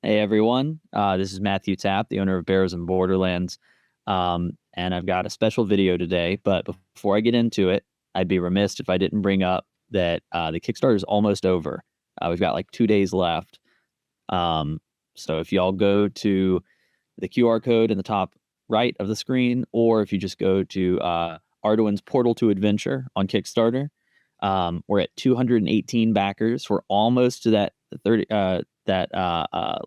Hey everyone, this is Matthew Tapp, the owner of Barrows and Borderlands, and I've got a special video today. But before I get into it, I'd be remiss if I didn't bring up that the Kickstarter is almost over. We've got like 2 days left. So if y'all go to the QR code in the top right of the screen, or if you just go to Arduin's Portal to Adventure on Kickstarter, we're at 218 backers. We're almost to that 30.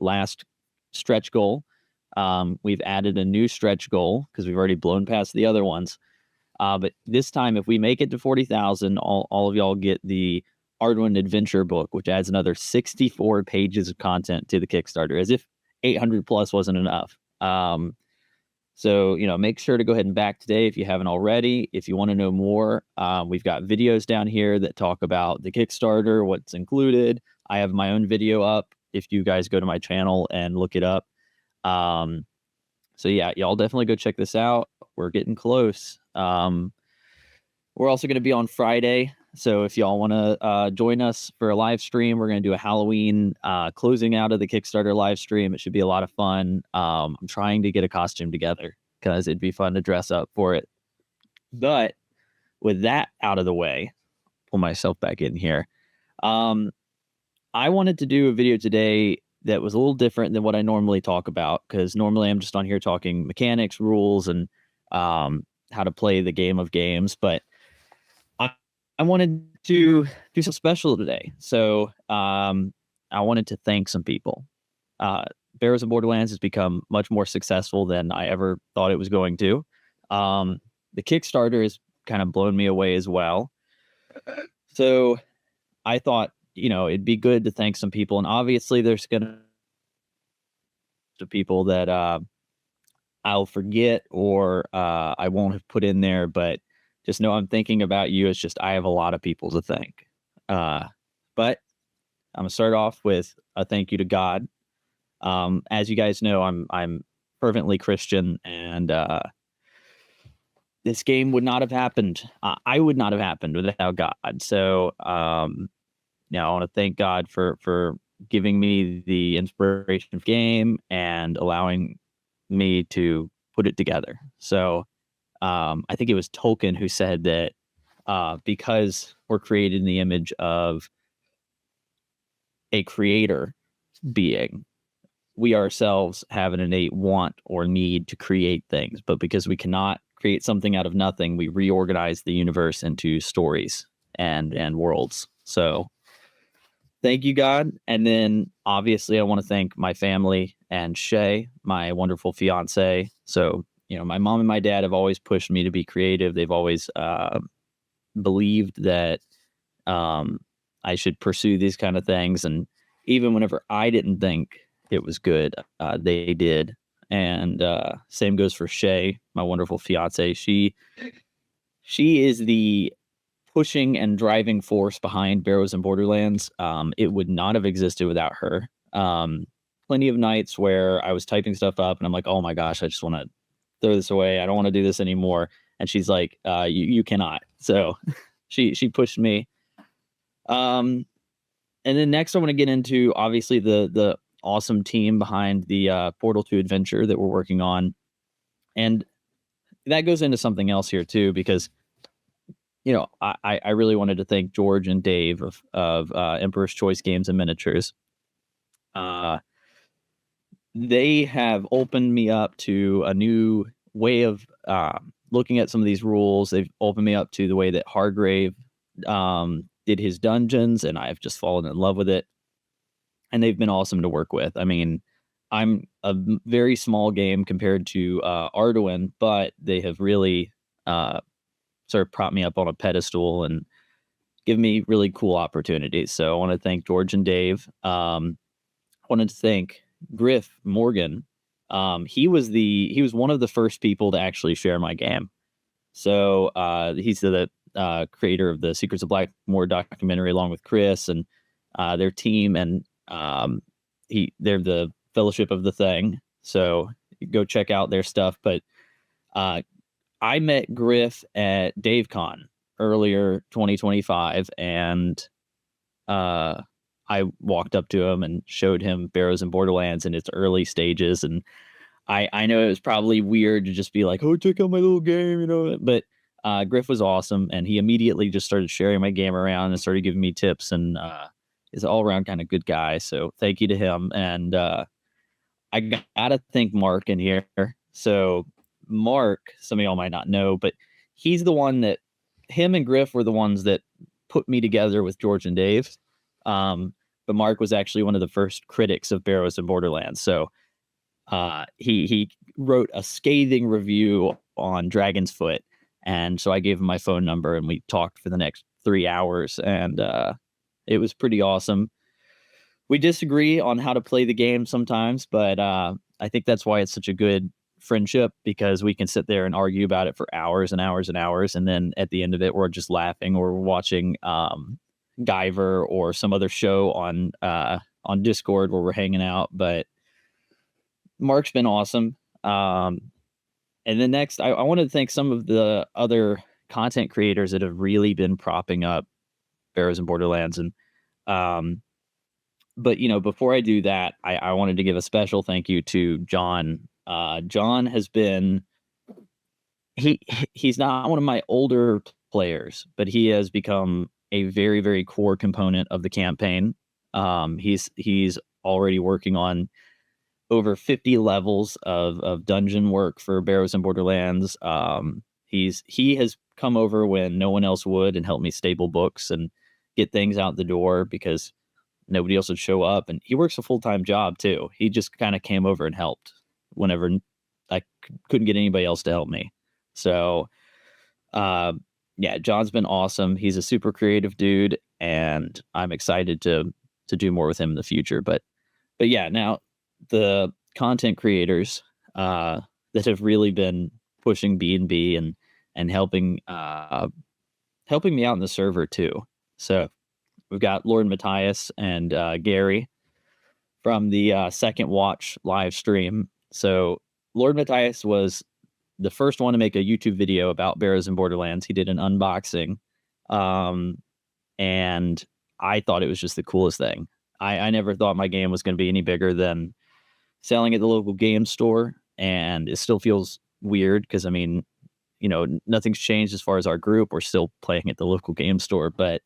Last stretch goal. We've added a new stretch goal because we've already blown past the other ones. But this time, if we make it to 40,000, all of y'all get the Arduin Adventure book, which adds another 64 pages of content to the Kickstarter, as if 800 plus wasn't enough. So, make sure to go ahead and back today if you haven't already. If you want to know more, we've got videos down here that talk about the Kickstarter, what's included. I have my own video up if you guys go to my channel and look it up. So yeah, y'all definitely go check this out. We're getting close. We're also going to be on Friday. So if y'all want to join us for a live stream, we're going to do a Halloween closing out of the Kickstarter live stream. It should be a lot of fun. I'm trying to get a costume together because it'd be fun to dress up for it. But with that out of the way, pull myself back in here. I wanted to do a video today that was a little different than what I normally talk about, because normally I'm just on here talking mechanics, rules, and how to play the game of games. But I wanted to do something special today. So I wanted to thank some people. Barrows and Borderlands has become much more successful than I ever thought it was going to. The Kickstarter has kind of blown me away as well. So I thought, it'd be good to thank some people. And obviously there's going to people that I'll forget or I won't have put in there, but just know I'm thinking about you. It's just I have a lot of people to thank. But I'm going to start off with a thank you to God. As you guys know, I'm fervently Christian, and this game would not have happened. I would not have happened without God. So I want to thank God for giving me the inspiration of game and allowing me to put it together. So I think it was Tolkien who said that because we're created in the image of a creator being, we ourselves have an innate want or need to create things. But because we cannot create something out of nothing, we reorganize the universe into stories and worlds. So thank you, God. And then obviously I want to thank my family and Shay, my wonderful fiance. So, my mom and my dad have always pushed me to be creative. They've always believed that I should pursue these kind of things. And even whenever I didn't think it was good, they did. And same goes for Shay, my wonderful fiance. She is the pushing and driving force behind Barrows and Borderlands. It would not have existed without her. Plenty of nights where I was typing stuff up and I'm like, oh my gosh, I just want to throw this away. I don't want to do this anymore. And she's like, you cannot. So she pushed me. And then next I want to get into obviously the awesome team behind the Portal to Adventure that we're working on. And that goes into something else here too, because I really wanted to thank George and Dave of Emperor's Choice Games and Miniatures. They have opened me up to a new way of looking at some of these rules. They've opened me up to the way that Hargrave did his dungeons, and I've just fallen in love with it. And they've been awesome to work with. I mean, I'm a very small game compared to Arduin, but they have really sort of propped me up on a pedestal and give me really cool opportunities. So I want to thank George and Dave. I wanted to thank Griff Morgan. He was one of the first people to actually share my game. So he's the creator of the Secrets of Blackmoor documentary along with Chris and their team, and they're the Fellowship of the Thing. So go check out their stuff. But I met Griff at DaveCon earlier 2025, and I I walked up to him and showed him Barrows and Borderlands in its early stages, and I know it was probably weird to just be like, "Oh, check out my little game," but Griff was awesome, and he immediately just started sharing my game around and started giving me tips, and is an all around kind of good guy. So thank you to him, and I gotta thank Mark in here. So Mark, some of y'all might not know, but he's the one that him and Griff were the ones that put me together with George and Dave. But Mark was actually one of the first critics of Barrows and Borderlands. So he wrote a scathing review on Dragon's Foot, and so I gave him my phone number, and we talked for the next 3 hours, and it was pretty awesome. We disagree on how to play the game sometimes, but I think that's why it's such a good friendship, because we can sit there and argue about it for hours and hours and hours, and then at the end of it, we're just laughing, or we're watching Guyver or some other show on Discord where we're hanging out. But Mark's been awesome. And then next, I wanted to thank some of the other content creators that have really been propping up Barrows and Borderlands. And but before I do that, I wanted to give a special thank you to John. John has been he's not one of my older players, but he has become a very, very core component of the campaign. He's already working on over 50 levels of dungeon work for Barrows and Borderlands. He has come over when no one else would and helped me stable books and get things out the door because nobody else would show up. And he works a full-time job too. He just kind of came over and helped whenever I couldn't get anybody else to help me. So, yeah, John's been awesome. He's a super creative dude, and I'm excited to do more with him in the future. But yeah, now the content creators that have really been pushing B&B and helping me out in the server too. So we've got Lord Matthias and Gary from the Second Watch live stream. So Lord Matthias was the first one to make a YouTube video about Barrows and Borderlands. He did an unboxing, and I thought it was just the coolest thing. I never thought my game was going to be any bigger than selling at the local game store, and it still feels weird because, I mean, nothing's changed as far as our group. We're still playing at the local game store, but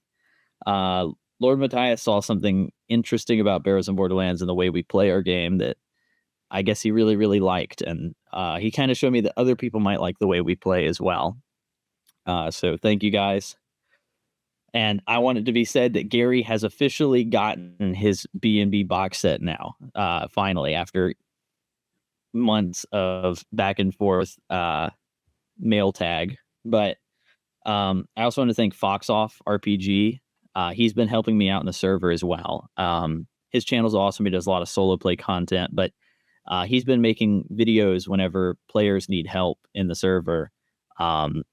Lord Matthias saw something interesting about Barrows and Borderlands and the way we play our game that I guess he really, really liked. And he kind of showed me that other people might like the way we play as well. So thank you guys. And I want it to be said that Gary has officially gotten his B&B box set now, finally, after months of back and forth mail tag. But I also want to thank Foxoff RPG. He's been helping me out in the server as well. His channel's awesome. He does a lot of solo play content, but he's been making videos whenever players need help in the server,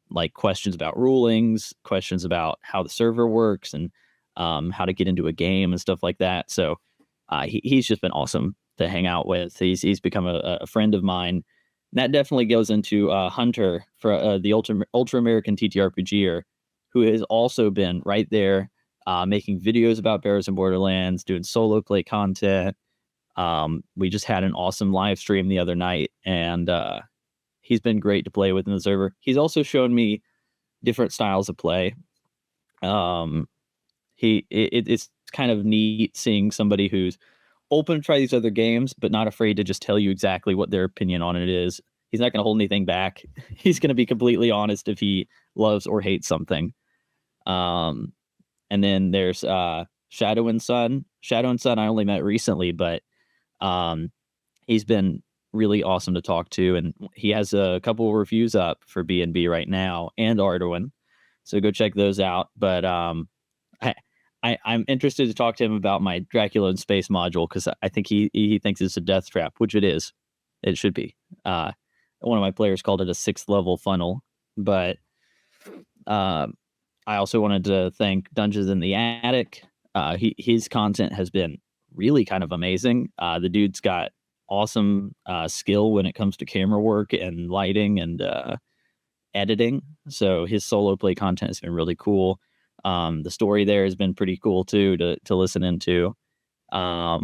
like questions about rulings, questions about how the server works, and how to get into a game and stuff like that. So he's just been awesome to hang out with. He's become a friend of mine. And that definitely goes into Hunter, for the Ultra American TTRPGer, who has also been right there making videos about Barrows and Borderlands, doing solo play content. We just had an awesome live stream the other night, and he's been great to play with in the server. He's also shown me different styles of play. It's kind of neat seeing somebody who's open to try these other games, but not afraid to just tell you exactly what their opinion on it is. He's not going to hold anything back. He's going to be completely honest if he loves or hates something. And then there's Shadow and Sun. Shadow and Sun I only met recently, but he's been really awesome to talk to, and he has a couple of reviews up for B&B right now and Arduin, so go check those out. But I'm interested to talk to him about my Dracula in Space module, because I think he thinks it's a death trap, which it is. It should be. One of my players called it a 6th level funnel. But I also wanted to thank Dungeons in the Attic. His content has been really kind of amazing. The dude's got awesome skill when it comes to camera work and lighting and editing. So his solo play content has been really cool. The story there has been pretty cool too to listen into. But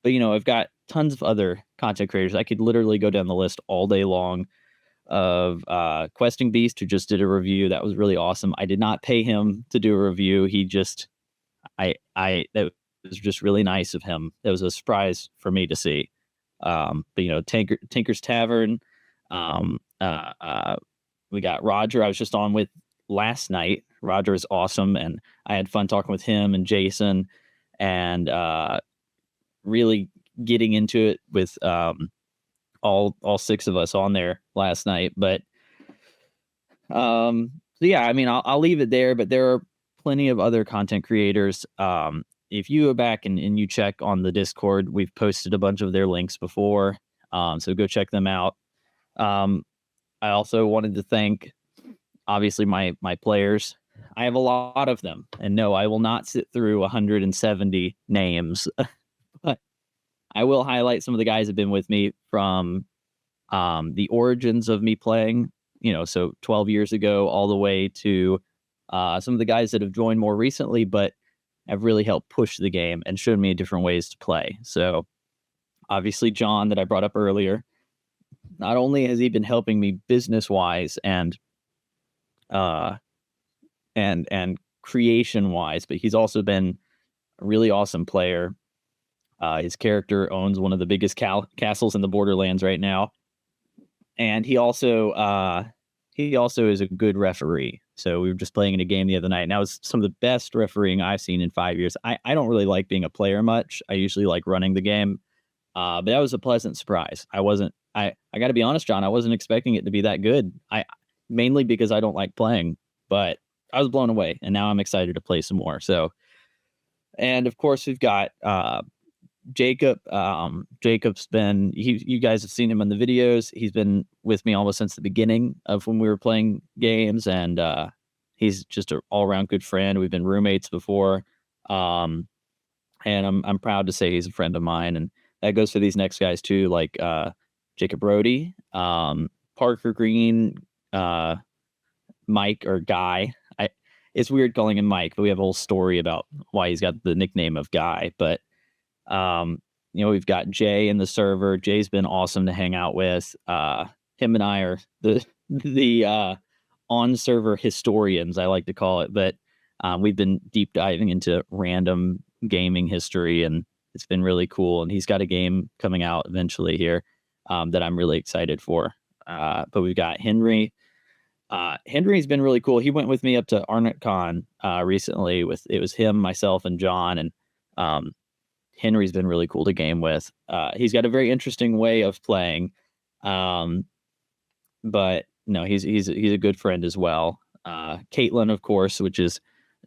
I've got tons of other content creators. I could literally go down the list all day long of Questing Beast, who just did a review. That was really awesome. I did not pay him to do a review. He just that was just really nice of him. That was a surprise for me to see. But Tinker's Tavern. We got Roger. I was just on with last night. Roger is awesome, and I had fun talking with him and Jason, and really getting into it with all six of us on there last night. But so yeah, I mean, I'll leave it there. But there are plenty of other content creators. If you go back and you check on the Discord, we've posted a bunch of their links before. So go check them out. I also wanted to thank, obviously, my players. I have a lot of them, and no, I will not sit through 170 names, but I will highlight some of the guys that have been with me from the origins of me playing, so 12 years ago, all the way to some of the guys that have joined more recently, but have really helped push the game and showed me different ways to play. So obviously John, that I brought up earlier, not only has he been helping me business wise and creation wise, but he's also been a really awesome player. His character owns one of the biggest castles in the Borderlands right now, and he also is a good referee. So we were just playing in a game the other night, and that was some of the best refereeing I've seen in 5 years. I don't really like being a player much. I usually like running the game, but that was a pleasant surprise. I got to be honest, John, I wasn't expecting it to be that good. Mainly because I don't like playing, but I was blown away, and now I'm excited to play some more. So, and of course we've got Jacob. Jacob's been, you guys have seen him in the videos. He's been with me almost since the beginning of when we were playing games, and he's just an all-around good friend. We've been roommates before, and I'm proud to say he's a friend of mine, and that goes for these next guys too, like Jacob Brody, Parker Green, Mike or Guy. It's weird calling him Mike, but we have a whole story about why he's got the nickname of Guy. But we've got Jay in the server. Jay's been awesome to hang out with. Him and I are the on server historians, I like to call it. But we've been deep diving into random gaming history, and it's been really cool. And he's got a game coming out eventually here that I'm really excited for. But we've got Henry. Henry's been really cool. He went with me up to ArnotCon recently. It was him, myself, and John, and Henry's been really cool to game with. He's got a very interesting way of playing, but no, he's a good friend as well. Caitlin, of course, which is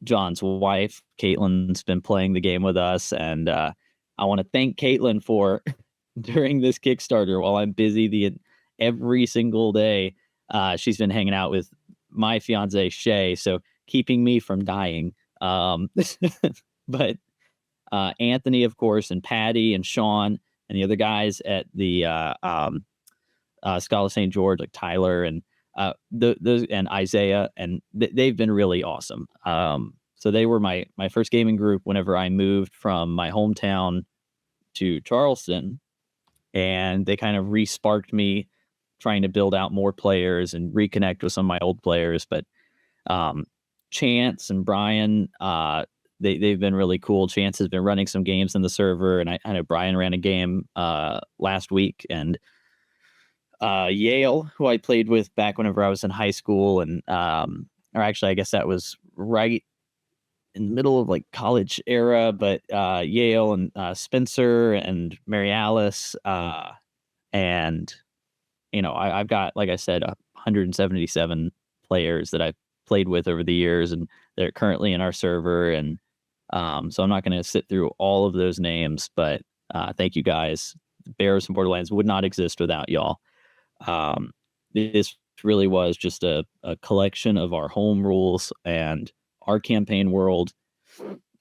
John's wife. Caitlin's been playing the game with us, and I want to thank Caitlin for during this Kickstarter while I'm busy every single day. She's been hanging out with my fiance Shay, so keeping me from dying. But Anthony, of course, and Patty and Sean and the other guys at the Scholar St. George, like Tyler and those and Isaiah, and they've been really awesome. So they were my first gaming group whenever I moved from my hometown to Charleston, and they kind of re-sparked me trying to build out more players and reconnect with some of my old players. But Chance and Brian, they've been really cool. Chance has been running some games in the server, and I know Brian ran a game last week. And Yale, who I played with back whenever I was in high school, and or actually I guess that was right in the middle of like college era, but Yale and Spencer and Mary Alice, and I've got, like I said, 177 players that I've played with over the years, and they're currently in our server. And so I'm not going to sit through all of those names, but thank you guys. Barrows and Borderlands would not exist without y'all. This really was just a collection of our home rules and our campaign world,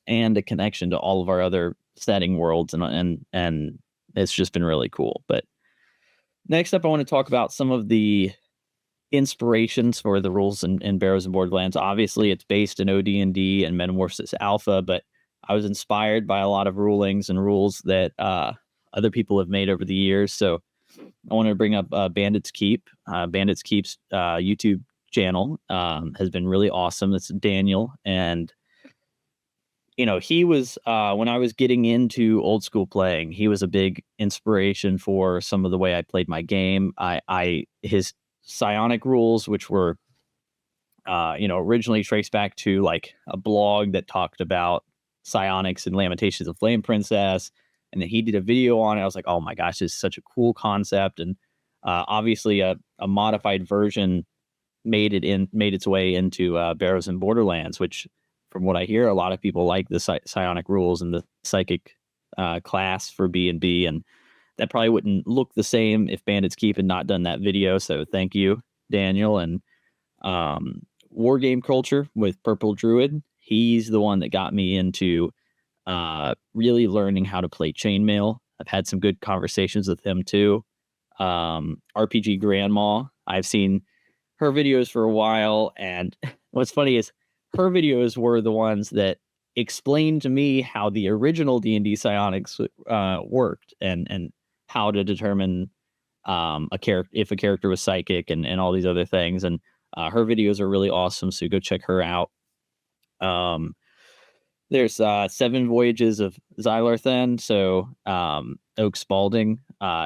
and a connection to all of our other setting worlds, and it's just been really cool. But next up, I want to talk about some of the inspirations for the rules in Barrows and Borderlands. Obviously, it's based in OD&D and Metamorphosis Alpha, but I was inspired by a lot of rulings and rules that other people have made over the years. So I wanted to bring up Bandits Keep. Bandits Keep's YouTube channel has been really awesome. It's Daniel, and he was when I was getting into old school playing, he was a big inspiration for some of the way I played my game. His psionic rules, which were originally traced back to like a blog that talked about psionics and Lamentations of Flame Princess, and then he did a video on it. I was like, oh my gosh, this is such a cool concept. And obviously a modified version made its way into Barrows and Borderlands, which, from what I hear, a lot of people like the psionic rules and the psychic class for B&B, and that probably wouldn't look the same if Bandits Keep had not done that video. So thank you, Daniel. And War Game Culture with Purple Druid, he's the one that got me into really learning how to play chainmail. I've had some good conversations with him too. RPG Grandma, I've seen her videos for a while, and what's funny is her videos were the ones that explained to me how the original D&D psionics worked, and how to determine if a character was psychic, and all these other things. And her videos are really awesome, so go check her out. There's 7 Voyages of Xylarthen. So Oak Spalding,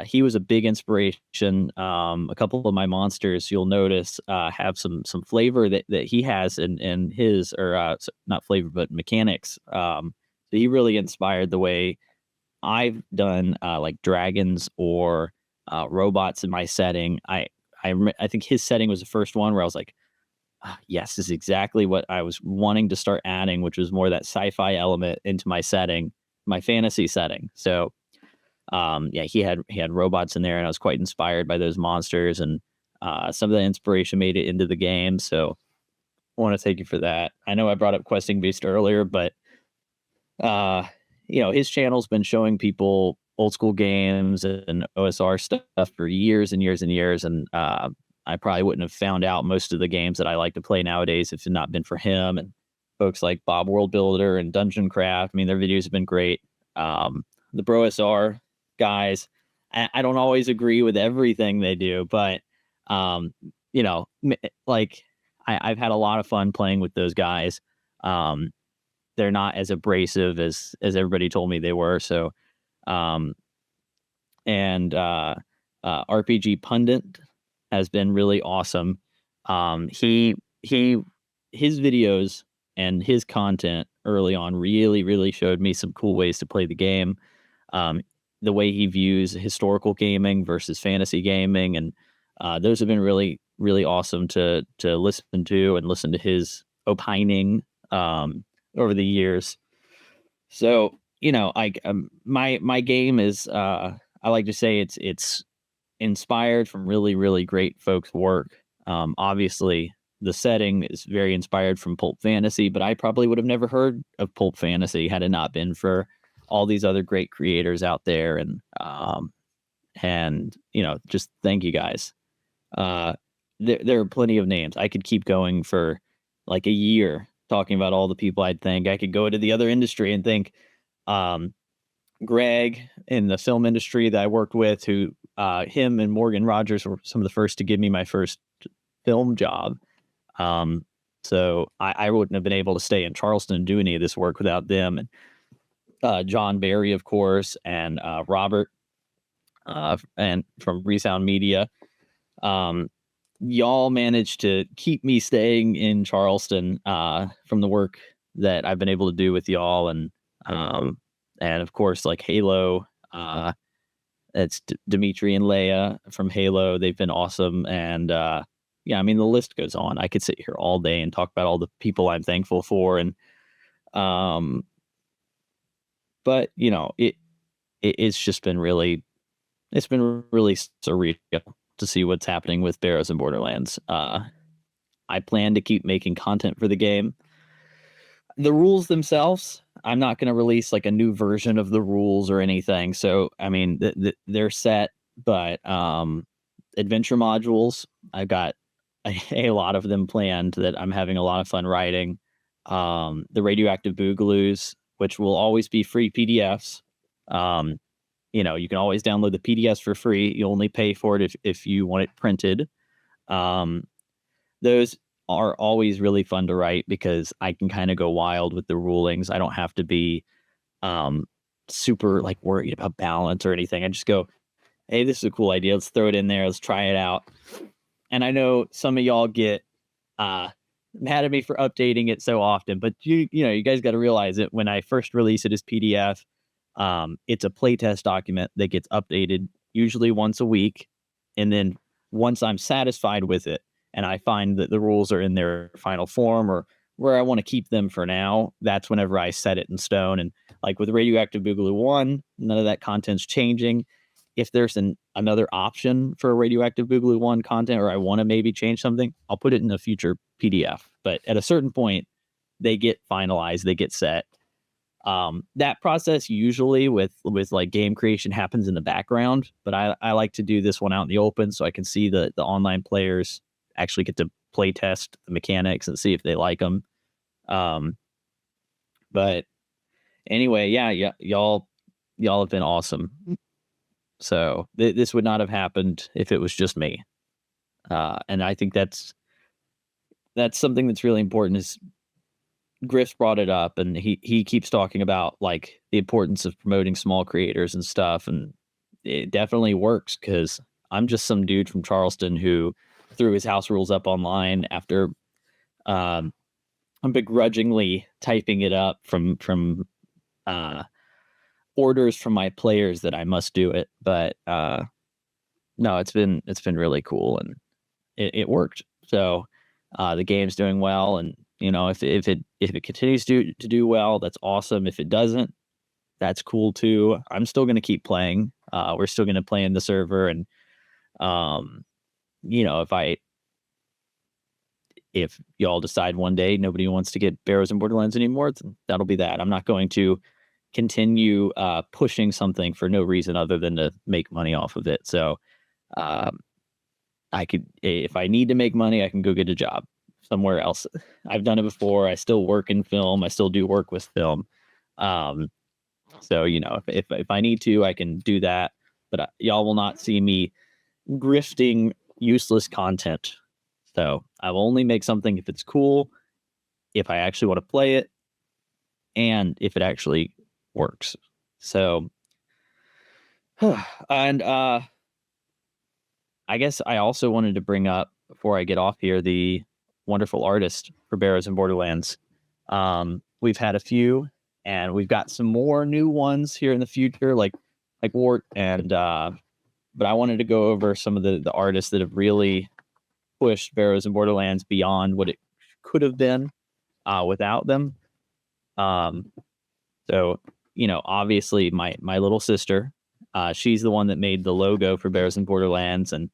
he was a big inspiration. A couple of my monsters, you'll notice, have some flavor that he has in his, or not flavor, but mechanics. So he really inspired the way I've done like dragons or robots in my setting. I think his setting was the first one where I was like, yes, this is exactly what I was wanting to start adding, which was more that sci-fi element into my setting, my fantasy setting. So, he had robots in there, and I was quite inspired by those monsters, and some of the inspiration made it into the game. So, I want to thank you for that. I know I brought up Questing Beast earlier, but his channel's been showing people old school games and OSR stuff for years and years and years, and I probably wouldn't have found out most of the games that I like to play nowadays if it had not been for him and folks like Bob World Builder and Dungeon Craft. I mean, their videos have been great. The BroSR guys, I don't always agree with everything they do, but like I've had a lot of fun playing with those guys. They're not as abrasive as everybody told me they were. So, RPG Pundit has been really awesome. His videos and his content early on really showed me some cool ways to play the game. The way he views historical gaming versus fantasy gaming, and those have been really awesome to listen to, and listen to his opining over the years. So my game is I like to say it's inspired from really great folks' work. Obviously, the setting is very inspired from pulp fantasy, but I probably would have never heard of pulp fantasy had it not been for all these other great creators out there. And just thank you guys. There are plenty of names. I could keep going for like a year talking about all the people I'd thank. I could go to the other industry and think Greg in the film industry that I worked with, who him and Morgan Rogers were some of the first to give me my first film job. So I wouldn't have been able to stay in Charleston and do any of this work without them. And John Barry, of course, and Robert and from Resound Media. Y'all managed to keep me staying in Charleston from the work that I've been able to do with y'all. And of course, like Halo, it's Dimitri and Leia from Halo. They've been awesome. And I mean, the list goes on. I could sit here all day and talk about all the people I'm thankful for. And but it's just been really, surreal to see what's happening with Barrows and Borderlands. I plan to keep making content for the game. The rules themselves, I'm not going to release like a new version of the rules or anything. So, I mean, they're set, but adventure modules, I've got a lot of them planned that I'm having a lot of fun writing. The radioactive boogaloos, which will always be free PDFs. You can always download the PDFs for free. You only pay for it if you want it printed. Those are always really fun to write because I can kind of go wild with the rulings. I don't have to be super like worried about balance or anything. I just go, hey, this is a cool idea. Let's throw it in there. Let's try it out. And I know some of y'all get mad at me for updating it so often, but you guys got to realize it. When I first release it as PDF, it's a playtest document that gets updated usually once a week. And then once I'm satisfied with it and I find that the rules are in their final form or where I want to keep them for now, that's whenever I set it in stone. And like with Radioactive Boogaloo 1, none of that content's changing. If there's another option for a Radioactive Boogaloo 1 content, or I want to maybe change something, I'll put it in a future PDF. But at a certain point, they get finalized, they get set. That process usually with like game creation happens in the background, but I like to do this one out in the open so I can see the online players actually get to play test the mechanics and see if they like them. But anyway, yeah, y'all have been awesome. So this would not have happened if it was just me. And I think that's something that's really important. Is Griff's brought it up, and he keeps talking about like the importance of promoting small creators and stuff, and it definitely works because I'm just some dude from Charleston who threw his house rules up online after I'm begrudgingly typing it up from orders from my players that I must do it. But no, it's been really cool, and it worked. So the game's doing well, and if it continues to do well, that's awesome. If it doesn't, that's cool too. I'm still going to keep playing. We're still going to play in the server, and if y'all decide one day nobody wants to get Barrows and Borderlands anymore, that'll be that. I'm not going to continue pushing something for no reason other than to make money off of it. So I could, if I need to make money, I can go get a job somewhere else. I've done it before. I still work in film. I still do work with film. So if I need to, I can do that. But y'all will not see me grifting useless content. So I will only make something if it's cool, if I actually want to play it, and if it actually works. So, and I guess I also wanted to bring up, before I get off here, the wonderful artist for Barrows and Borderlands. We've had a few, and we've got some more new ones here in the future, like Wart, and but I wanted to go over some of the artists that have really pushed Barrows and Borderlands beyond what it could have been without them. So obviously my little sister, she's the one that made the logo for Barrows and Borderlands, and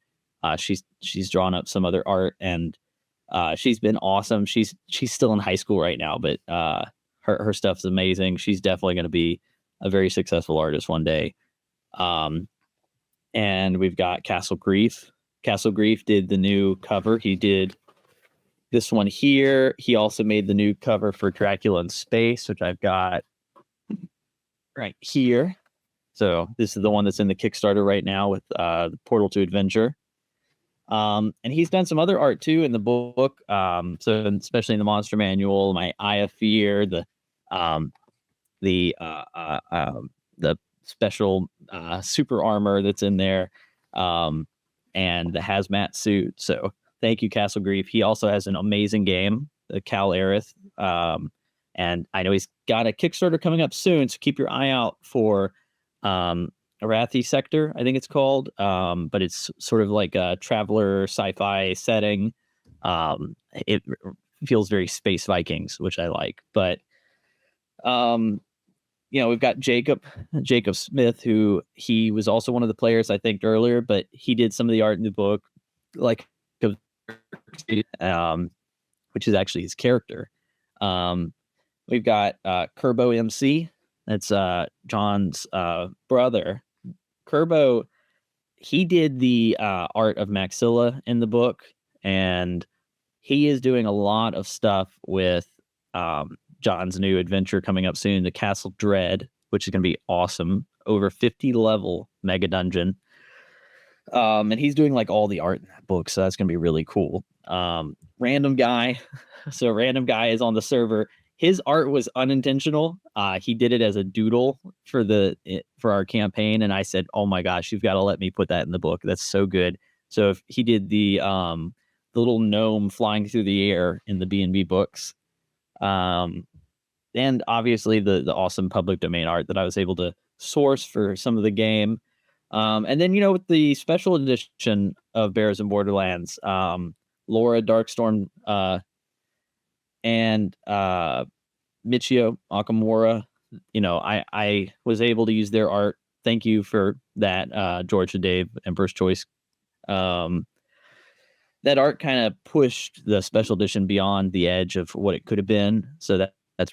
she's drawn up some other art, and she's been awesome. She's still in high school right now, but her stuff's amazing. She's definitely going to be a very successful artist one day. And we've got Castle Grief. Castle Grief did the new cover. He did this one here. He also made the new cover for Dracula in Space, which I've got right here. So this is the one that's in the Kickstarter right now with the Portal to Adventure. And he's done some other art too in the book. So especially in the Monster Manual, my Eye of Fear, the special super armor that's in there, and the hazmat suit. So thank you, Castle Grief. He also has an amazing game, the Cal Arath. And I know he's got a Kickstarter coming up soon, so keep your eye out for Arathi Sector, I think it's called. But it's sort of like a traveler sci-fi setting. It feels very Space Vikings, which I like. But we've got Jacob Smith, who he was also one of the players I thanked earlier, but he did some of the art in the book, like which is actually his character. We've got Kerbo MC. That's John's brother. Kerbo, he did the art of Maxilla in the book, and he is doing a lot of stuff with John's new adventure coming up soon, the Castle Dread, which is going to be awesome. Over 50 level mega dungeon. And he's doing like all the art in that book, so that's going to be really cool. Random guy. So random guy is on the server. His art was unintentional. He did it as a doodle for our campaign, and I said, "Oh my gosh, you've got to let me put that in the book. That's so good." So if he did the little gnome flying through the air in the B&B books, and obviously the awesome public domain art that I was able to source for some of the game. And then, with the special edition of Barrows and Borderlands, Laura Darkstorm and Michio Akamura, I was able to use their art. Thank you for that, George and Dave, Emperor's Choice. That art kind of pushed the special edition beyond the edge of what it could have been. So that's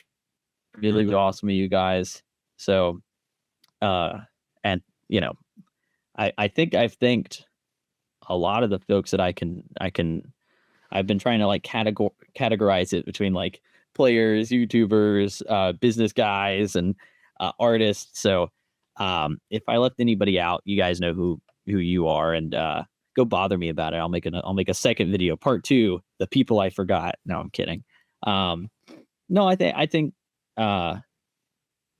really awesome of you guys. So, and I think I've thanked a lot of the folks that I've been trying to like categorize it between like players, YouTubers, business guys, and artists. So if I left anybody out, you guys know who you are, and go bother me about it. I'll make a second video, part 2, the people I forgot. No, I'm kidding. No, I think yeah,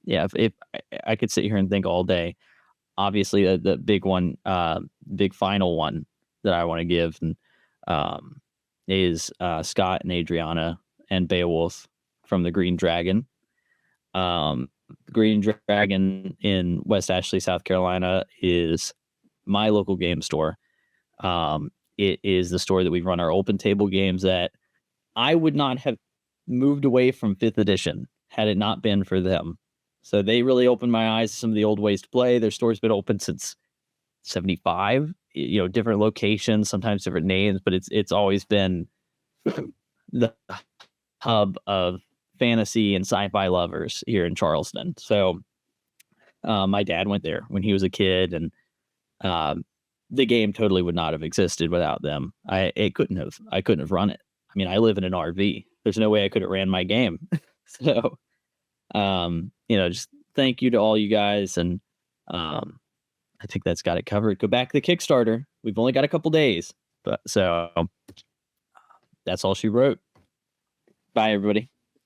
if I could sit here and think all day. Obviously, the big one, big final one that I want to give is Scott and Adriana and Beowulf from the Green Dragon. Green Dragon in West Ashley, South Carolina, is my local game store. It is the store that we run our open table games at. I would not have moved away from 5th edition had it not been for them. So they really opened my eyes to some of the old ways to play. Their store's been open since 75, different locations, sometimes different names, but it's always been the hub of fantasy and sci-fi lovers here in Charleston. So my dad went there when he was a kid, and the game totally would not have existed without them. I couldn't have run it. I mean, I live in an RV. There's no way I could have ran my game. So just thank you to all you guys, and I think that's got it covered. Go back to the Kickstarter. We've only got a couple days, but so that's all she wrote. Bye, everybody.